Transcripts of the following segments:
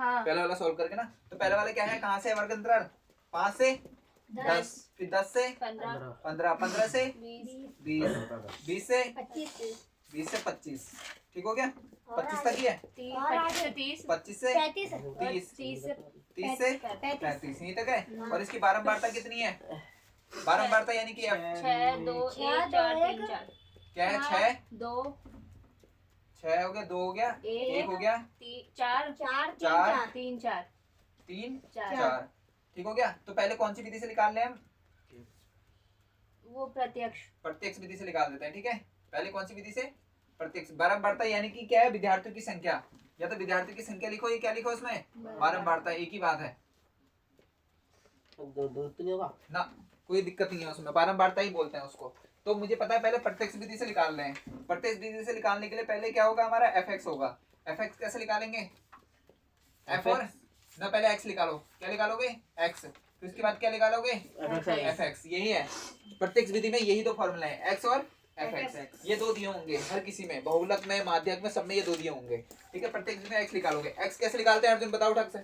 हाँ। पहला वाला सोल्व करके ना, तो पहले वाला क्या है, कहाँ से वर्ग अंतराल, 5 से 10, फिर 10 से 15, 15 से 20, 20 से 25, ठीक हो गया। 25 तक ही है, 25 से 30, 30 से 35 यहीं तक है। और इसकी बारंबारता कितनी है, बारंबारता यानी कि 6 2 1 4 3 4 क्या है, 6 2 6 हो गया, 2 हो गया, 1 हो गया, 4 4 3 4 3 4 4, ठीक हो गया। तो पहले कौन सी विधि से निकाल लें हम, वो प्रत्यक्ष विधि से निकाल देते हैं, ठीक है। पहले कौन सी विधि से, प्रत्यक्ष। बारंबारता यानी कि क्या है, विद्यार्थियों की संख्या, या तो विद्यार्थियों की संख्या लिखो, ये क्या लिखो उसमें, बारंबारता, एक ही बात है ना, कोई दिक्कत नहीं है उसमें, बारंबारता ही बोलते हैं उसको। तो मुझे पता है पहले प्रत्यक्ष विधि से निकाल रहे हैं। प्रत्यक्ष विधि से निकालने के लिए पहले क्या होगा, हमारा fx होगा। fx कैसे निकालेंगे, f और ना, पहले x निकालो, क्या निकालोगे, x, फिर उसके बाद क्या निकालोगे, fx। यही है प्रत्यक्ष विधि में, यही दो फॉर्मूला है, x और fx। ये दो दिए होंगे हर किसी में, बहुलक में, माध्यक में, सब में ये दो दिए होंगे, ठीक है। प्रत्यक्ष विधि में x निकालोगे। x कैसे निकालते हैं अर्जुन, बताओ ढंग से,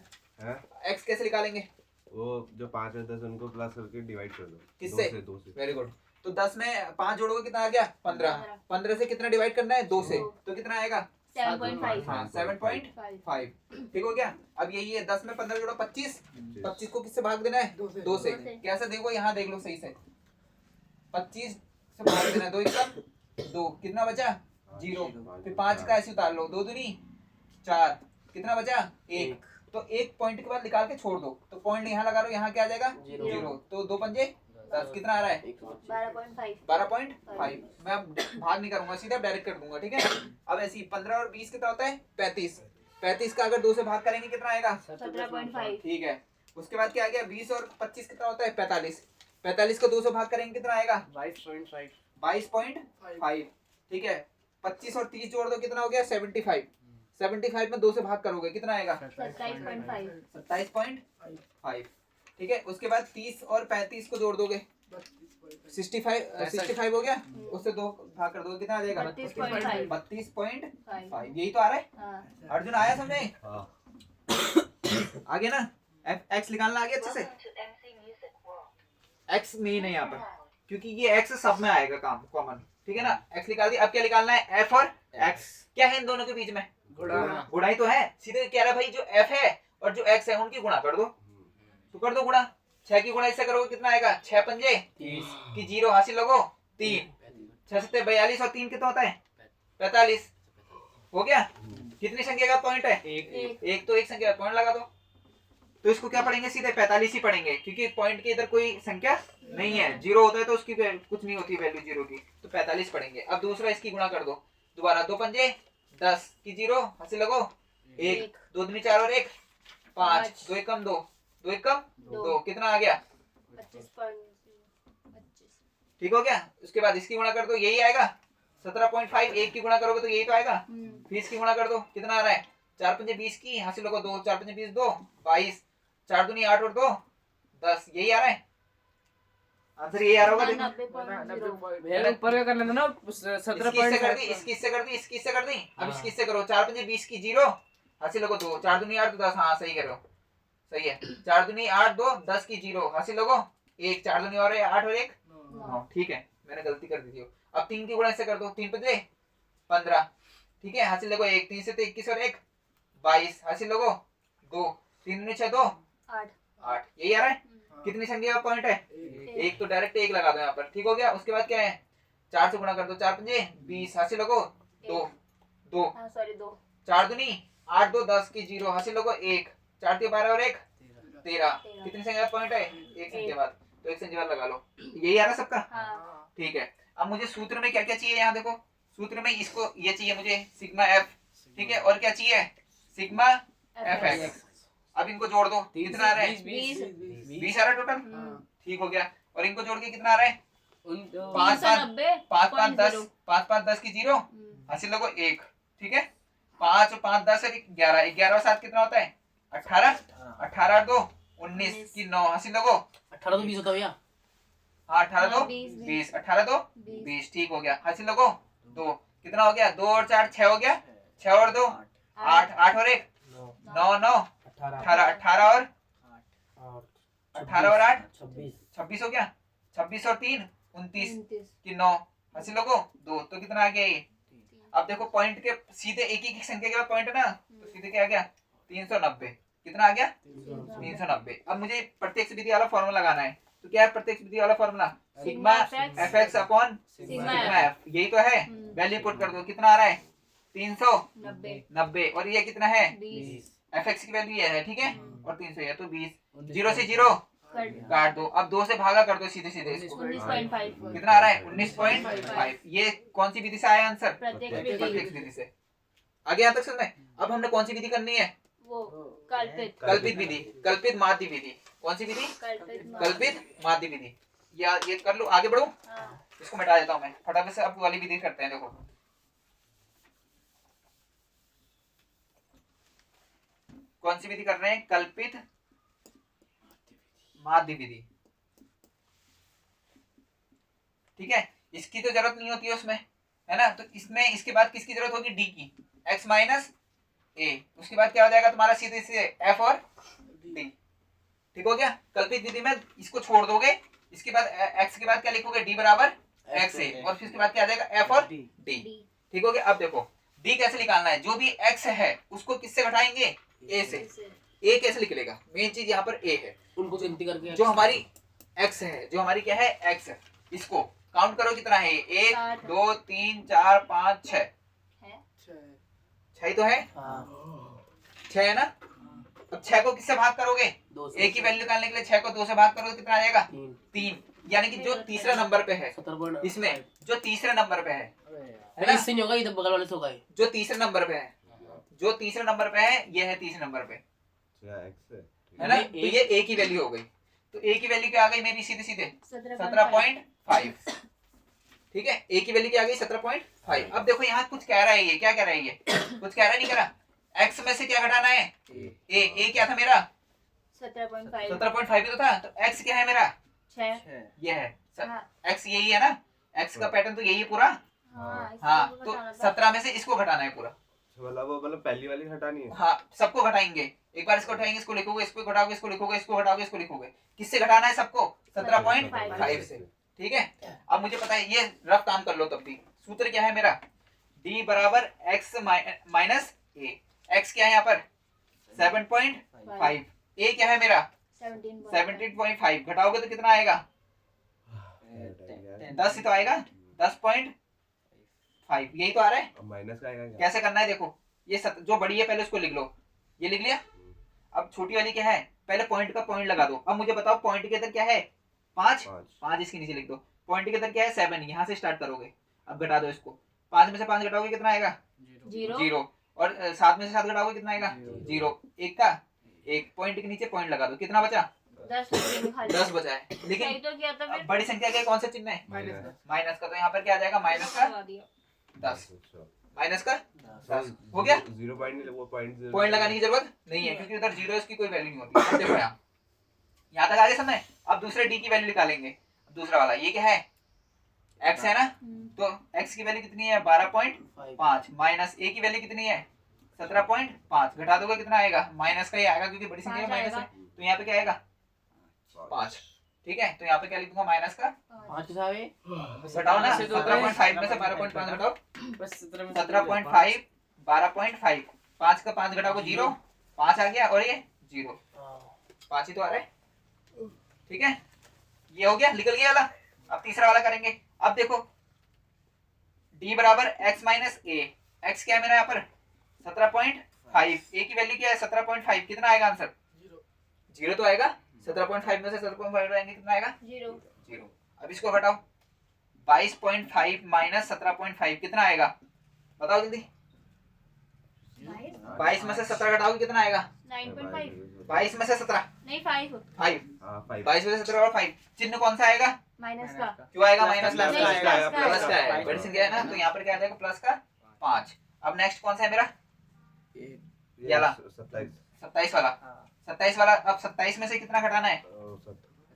x कैसे निकालेंगे, वो जो 5 और 10 उनको प्लस करके डिवाइड कर दो, किससे, 2 से। Very good. तो 10 में 5 जोड़ोगे कितना आ गया, 15, 15 से कितना डिवाइड करना है, 2 से, तो कितना आएगा, 7.5 हाँ 7.5, ठीक हो गया। अब यही है, 10 में 15 जोड़ो 25, 25 को किससे भाग देना है, 2 से। कैसे देखो, यहाँ देख लो सही से, 25 से भाग देना है, 2 1 2, कितना बचा, 0, फिर 5 का ऐसे उतार लो, 2 दूनी 4, कितना बचा, 1। तो एक पॉइंट के बाद निकाल के छोड़ दो, तो पॉइंट यहाँ लगा लो, यहाँ क्या आ जाएगा, 0, तो 2 पंजे 10, कितना आ रहा है, 12.5। मैं अब भाग नहीं करूंगा, सीधा डायरेक्ट कर दूंगा, ठीक है। अब ऐसी 15 और 20 कितना होता है, 35, 35 का अगर 2 से भाग करेंगे कितना आएगा, 17.5, ठीक है। उसके बाद क्या आ गया, 20 और 25 कितना होता है, 45, 45 को 2 से भाग करेंगे कितना आएगा, 22.5, ठीक है। 25 और 30 जोड़ दो, कितना हो गया, 75, 75 में 2 से भाग करोगे कितना आएगा, 27.5, ठीक है। उसके बाद 30 और 35 को जोड़ दोगे, 65 हो गया, उससे 2 भाग कर दोगे कितना आ जाएगा, 32.5। यही तो आ रहा है, अर्जुन आया समझे, आगे ना, x निकालना आ गया अच्छे से। x मेन है यहाँ पर, क्योंकि ये x सब में आएगा काम कॉमन, ठीक है ना। x निकाल दिया, अब क्या निकालना है, f और x, क्या है इन दोनों के बीच में, गुणा ही तो है। सीधे कह रहा भाई जो f है और जो x है उनकी गुणा कर दो, तो कर दो गुणा, 6 की गुणा इससे करोगे कितना आएगा, 6 पंजे 30 की 0 हासिल लगो 3, 6 सत्ते 42 और 3 कितना होता है, 45, हो गया। कितनी संख्या का पॉइंट है, एक, तो एक संख्या पॉइंट लगा दो। तो इसको क्या पढ़ेंगे, सीधे 45 ही पढ़ेंगे, क्योंकि पॉइंट के इधर कोई संख्या नहीं है, 0 होता है तो उसकी कुछ नहीं होती वैल्यू 0 की, तो 45 पढ़ेंगे। अब दूसरा इसकी गुणा कर दो, दोबारा 2 पंजे 10 की 0 हासिल लगो 1, 2 दूनी 4 और 1 5, 2 एकम 2, 2 एकम 2, कितना आ गया, 25, ठीक हो गया। उसके बाद इसकी गुणा कर दो, यही आएगा 17.5, 1 की गुणा करोगे तो यही तो आएगा। फिर इसकी गुणा कर दो, कितना आ रहा है, 4 पंजे 20 की हासिल लगो 2, 4 पंजे 20 2 22, 4 दूनी 8 और 2 10, यही आ रहा है आंसर, यही आ रहा होगा। देखो ऊपर का कर लेना ना, 17.5 इसकी इससे कर दी, इसकी इससे कर दी, अब इसकी इससे करो, 4 पंजे 20 की 0 हासिल लगो 2, 4 दूनी 8 10, हाँ सही कर रहे हो, सही है। 4 दूनी 8 2 10 की 0 हासिल लगो 1, 4 दूनी और 8 और 1 9, ठीक है, मैंने गलती कर दी थी। अब 3 की गुणा इससे कर दो, 3 पंजे 15, ठीक है, हासिल लगो 1, 3 से 21 और 1 22, हासिल लगो 2, 3 दूनी 6 2 8, यही आ रहा है। कितनी संख्या का पॉइंट है, एक, तो डायरेक्ट 1 लगा दो यहाँ पर, ठीक हो गया। उसके बाद क्या है, 4 से गुणा कर दो, 4 पंजे 20 हासिल लगो 2 2, 4 दूनी 8 2 10 की 0 हासिल लगो 1, 4 3 12 और 1 13, कितनी संख्या का पॉइंट है, एक संख्या बाद, तो एक संख्या बाद लगा लो, यही आ रहा सबका, ठीक है। अब मुझे सूत्र में क्या क्या चाहिए, यहाँ देखो सूत्र में इसको ये चाहिए मुझे सिग्मा एफ, ठीक है, और क्या चाहिए, सिग्मा एफ एक्स। अब इनको जोड़ दो, कितना आ रहा है, 20 आ रहा है टोटल, ठीक हो गया। और इनको जोड़ के कितना आ रहा है, 5 5 10, 5 5 10 की 0 हासिल लगो 1, ठीक है। 5 और 5 10 है 11, 11 और 7 कितना होता है 18, 18 और 2 19 की 9 हासिल लगो 18 तो 20 होता है भैया, हाँ 18 2 20, 18 2 20, ठीक हो गया। हासिल लगो 2, कितना हो गया, 2 और 4 6 हो गया, 6 और 2 8, 8 और 1 9 9 26 हो गया, 26 और 3 29 29 की 9 हासिल लोगो 2, तो कितना आ गया ये। अब देखो पॉइंट के सीधे एक ही संख्या के बाद पॉइंट है ना, तो सीधे क्या आ गया 390, कितना आ गया 390। अब मुझे प्रत्यक्ष विधि वाला फॉर्मूला लगाना है, तो क्या है प्रत्यक्ष विधि वाला formula, sigma F x upon sigma sigma F, यही तो है। वैल्यू पुट कर दो, कितना आ रहा है 390 और ये कितना है 20 एफ एक्स की वैल्यू ये है, ठीक है, और 300 है, तो 20, 0 से 0 काट दो। अब 2 से भागा कर दो सीधे सीधे इसको, 19.5 कितना आ रहा है 19.5। ये कौन सी विधि से आया आंसर, प्रत्यक्ष प्रत्यक्ष विधि विधि से। आगे यहाँ तक सुन में। अब हमने कौन सी विधि करनी है, वो कल्पित कल्पित विधि, कल्पित माध्य विधि। कौन सी विधि, कल्पित माध्य विधि। या ये कर लो, आगे बढ़ो, हाँ, इसको मिटा देता हूँ मैं फटाफट से। अब वाली विधि करते हैं, देखो कौन सी विधि कर रहे हैं, कल्पित माध्य विधि, ठीक है। इसकी तो जरूरत नहीं होती है उसमें, है ना, तो इसमें इसके बाद किसकी जरूरत होगी, डी की, x माइनस ए, उसके बाद क्या हो जाएगा तुम्हारा सीधे सीधे f और d, ठीक हो गया। कल्पित विधि में इसको छोड़ दोगे, इसके बाद x के बाद क्या लिखोगे, d बराबर x ए, और फिर इसके बाद क्या आ जाएगा f और d, ठीक हो गया। अब देखो d कैसे निकालना है, जो भी x है उसको किससे घटाएंगे, a से। a कैसे निकलेगा, मेन चीज यहाँ पर a है, उनको गिनती करके जो हमारी x है, जो हमारी क्या है x है, इसको काउंट करो कितना है, 1 2 3 4 5 6, 6 तो है, 6 है ना। अब 6 को किससे भाग करोगे, a की वैल्यू निकालने के लिए 6 को 2 से भाग करोगे, कितना आ जाएगा 3, यानी कि जो तीसरा नंबर पे है, इसमें जो तीसरे नंबर पे है ना, इससे नहीं होगा, ये तो बगल वाले से होगा। जो तीसरे नंबर पे है, जो तीसरे नंबर पे है, ये है तीसरे नंबर पे, है ना, तो ये a की वैल्यू हो गई। तो a की वैल्यू क्या आ गई मेरी, सीधे सीधे 17.5, ठीक है, a की वैल्यू क्या आ गई 17.5। अब देखो यहाँ कुछ कह रहा है, ये क्या कह रहा है, ये कुछ कह रहा नहीं, कह रहा x में से क्या घटाना है, a क्या था मेरा 17.5 तो था, तो x क्या है मेरा 6, ये है हाँ। x, यही है ना, x का पैटर्न तो यही है पूरा, हाँ, तो 17 में से इसको घटाना है पूरा, मतलब पहली वाली हटानी है, हाँ, सबको घटाएंगे, एक बार इसको उठाएंगे, इसको लिखोगे, इसको घटाओगे, इसको लिखोगे, इसको घटाओगे, इसको लिखोगे, किससे घटाना है सबको, 17.5 से, ठीक है। अब मुझे पता है, ये रफ काम कर लो, तब भी सूत्र क्या है मेरा, d बराबर x माइनस ए, x क्या है यहाँ पर 7.5, a क्या है मेरा 17.5, घटाओगे तो कितना आएगा 10 ही तो आएगा, 10.5, यही तो आ रहा है। माइनस का आएगा क्या? कैसे करना है देखो, ये जो बड़ी है पहले उसको लिख लो, ये लिख लिया। अब छोटी वाली क्या है, पहले पॉइंट का पॉइंट लगा दो। अब मुझे बताओ पॉइंट के अंदर क्या है 5, इसके नीचे लिख दो। पॉइंट के अंदर क्या है 7, यहाँ से स्टार्ट करोगे। अब घटा दो इसको, 5 में से 5 घटाओगे कितना आएगा 0, और 7 में से 7 घटाओगे कितना आएगा 0, एक का एक, पॉइंट के नीचे पॉइंट लगा दो, कितना बचा 10 बचा है। लेकिन तो क्या था फिर? बड़ी संख्या का कौन सा चिन्ह है माइनस का, तो यहाँ पर क्या आ जाएगा माइनस का 10, माइनस का 10 हो गया। 0 पॉइंट, वो पॉइंट लगाने की जरूरत नहीं है क्योंकि उधर 0 इसकी कोई वैल्यू नहीं होती। देखो यहाँ तक आगे समझ। अब दूसरे d की वैल्यू निकालेंगे, दूसरा वाला ये क्या है x है ना, तो x की वैल्यू कितनी है 12.5, माइनस a की वैल्यू कितनी है 17.5, घटा दोगे कितना आएगा माइनस का ही आएगा क्योंकि बड़ी संख्या माइनस है, तो यहाँ पे क्या आएगा 5, ठीक है। तो यहाँ पे क्या लिख दूंगा माइनस का 5 के घटाओ ना, 17.5 में से 12.5 घटाओ, 17.5 12.5, 5 का 5 घटाओगे 0, 5 आ गया और ये 0, 5 ही तो आ रहा है, ठीक है। ये हो गया, निकल गया वाला। अब तीसरा वाला करेंगे। अब देखो d बराबर x माइनस ए, x क्या है मेरा यहाँ पर 17.5, a की वैल्यू क्या है 17.5, कितना आएगा आंसर 0 तो आएगा। 17.5 में से 17.5 घटाएंगे कितना आएगा 0। अब इसको घटाओ, 22.5 माइनस 17.5 कितना आएगा बताओ जल्दी। 22 में से 17 घटाओगे कितना आएगा 9.5 22 में से 17 नहीं 5 5, 5 22 में से 17 और 5, चिन्ह कौन सा आएगा माइनस का क्यों आएगा माइनस प्लस का आएगा, प्लस का है, बड़ी संख्या है ना, तो यहाँ पर क्या आ जाएगा प्लस का 5। अब नेक्स्ट कौन सा है मेरा ये वाला 27 वाला, 27 वाला। अब 27 में से कितना घटाना है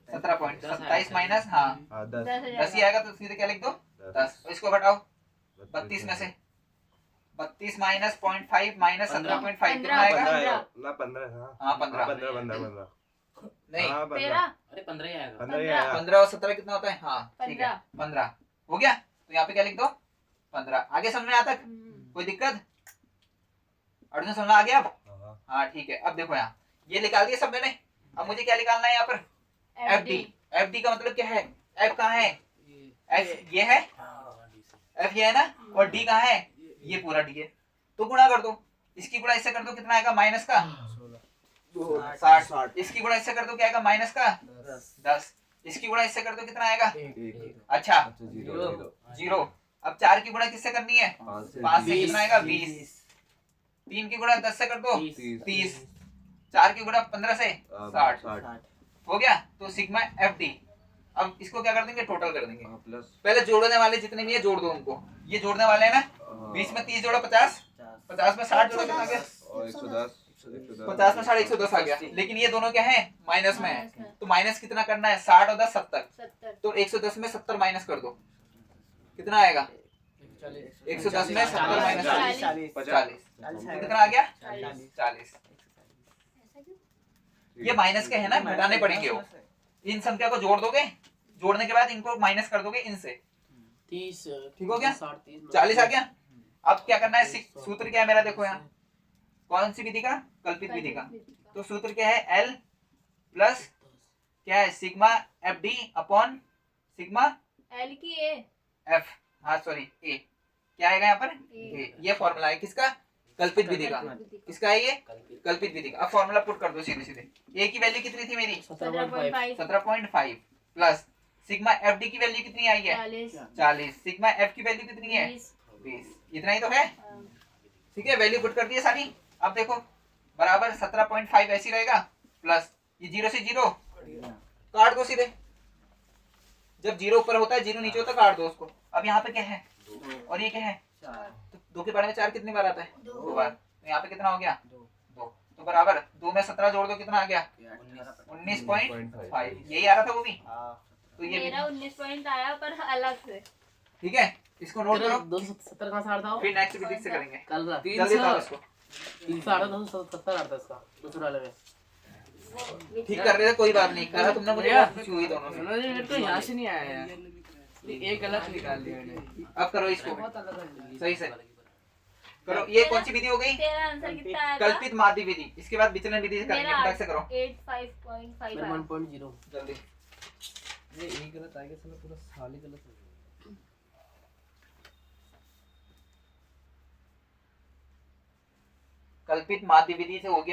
17.27 माइनस, हाँ 10 ही आएगा, तो सीधे क्या लिख दो 10। इसको घटाओ 32 में से, 32 माइनस 0.5 माइनस 17.5 कितना आएगा 15, हाँ 15, नहीं हाँ 13 अरे 15 ही आएगा। 15 ही आया 15 और 17 कितना होता है? हाँ ठीक है 15 15 हो गया। तो यहाँ पे क्या लिख दो 15। आगे समझ में आता? कोई दिक्कत? अर्जुन समझ में आ गया अब? हाँ हाँ ठीक है। अब देखो यहाँ ये निकाल दिया सब मैंने। अब मुझे क्या निकालना है यहाँ पर? F D. एफ डी का मतलब क्या है? एफ कहाँ है? एफ ये है, एफ ये है ना, और डी कहाँ है? ये पूरा डी है। तो गुणा कर दो, इसकी गुणा इससे कर दो, कितना आएगा? माइनस का 60। इसकी गुणा इससे कर दो, क्या आएगा? माइनस का 10। इसकी गुणा इससे कर दो, कितना आएगा? अच्छा जीरो। अब 4 की गुणा किससे करनी है? 5 से कितना आएगा? 20। 3 की गुणा 10 से कर दो 30। 4 की गुणा 15 से 60 हो गया। तो सिग्मा एफ डी। अब इसको क्या कर देंगे? टोटल कर देंगे। प्लस पहले जोड़ने वाले जितने भी है जोड़ दो उनको। ये जोड़ने वाले हैं ना, 20 में 30 जोड़ो 50, 50 में 60 जोड़ो, कितना आ गया? और 110 50 में 60 110 आ गया। लेकिन ये दोनों क्या है? माइनस में है। तो माइनस कितना करना है? 60 और 10 70। 70 तो 110 में 70 माइनस कर दो, कितना आएगा? 110 में 70 माइनस 40। कितना आ गया? 40। ये माइनस के है ना, घटाने पड़ेंगे वो। इन संख्या को जोड़ दोगे, जोड़ने के बाद इनको माइनस कर दोगे इनसे। 30 ठीक हो गया? 60 40 आ गया। अब क्या करना है? सूत्र क्या है मेरा? देखो यहाँ कौन सी विधि का? कल्पित विधि का। तो सूत्र क्या है? एल प्लस क्या है? Sigma F D upon sigma L की ए एफ, हाँ सॉरी ए, क्या आएगा यहाँ पर? ए। ये फॉर्मूला है किसका? कल्पित विधि का। किसका है ये? कल्पित विधि का। अब फॉर्मूला पुट कर दो सीधे सीधे। ए की वैल्यू कितनी थी मेरी? 17.5 17.5 प्लस सिग्मा एफ डी की वैल्यू कितनी आई है? 40। सिग्मा एफ की वैल्यू कितनी है? 20। इतना ही तो है। ठीक है, वैल्यू पुट कर दी है सारी। अब देखो बराबर 17.5 ऐसी रहेगा, प्लस ये 0 से 0 काट दो सीधे। जब 0 ऊपर होता है 0 नीचे होता है, काट दो उसको। अब यहाँ पे क्या है? और ये क्या है? तो 2 के बारे में 4 कितनी बार आता है? 2 बार। तो यहाँ पे कितना हो गया? 2। तो बराबर 2 में 17 जोड़ दो, कितना आ गया? 19.5। यही आ रहा था वो भी। तो ये मेरा 19 पॉइंट आया पर अलग से। ठीक है, इसको नोट करो। 270 कहाँ से आ रहा था? फिर नेक्स्ट विधि से करेंगे। कल का जल्दी बताओ इसको। 300 आ रहा था, 270 आ रहा था इसका दूसरे वाले में। ठीक कर रहे थे, कोई बात नहीं। करा तुमने, मुझे बहुत खुशी हुई दोनों से। सुनो जी, मेरे को यहाँ से नहीं आया यार, एक गलत निकाल दिया मैंने। अब करो इसको बहुत अलग है। सही से करो। ये कौन सी विधि हो गई? तेरा आंसर कितना आया था? कल्पित माध्य विधि। इसके बाद विचलन विधि से करेंगे, मेरा फटाक से करो 85.5 मेरा आया। 1.0 जल्दी। ये एक गलत आ गया, साला पूरा साल ही गलत हो गया। कल्पित माध्य विधि से हो गया।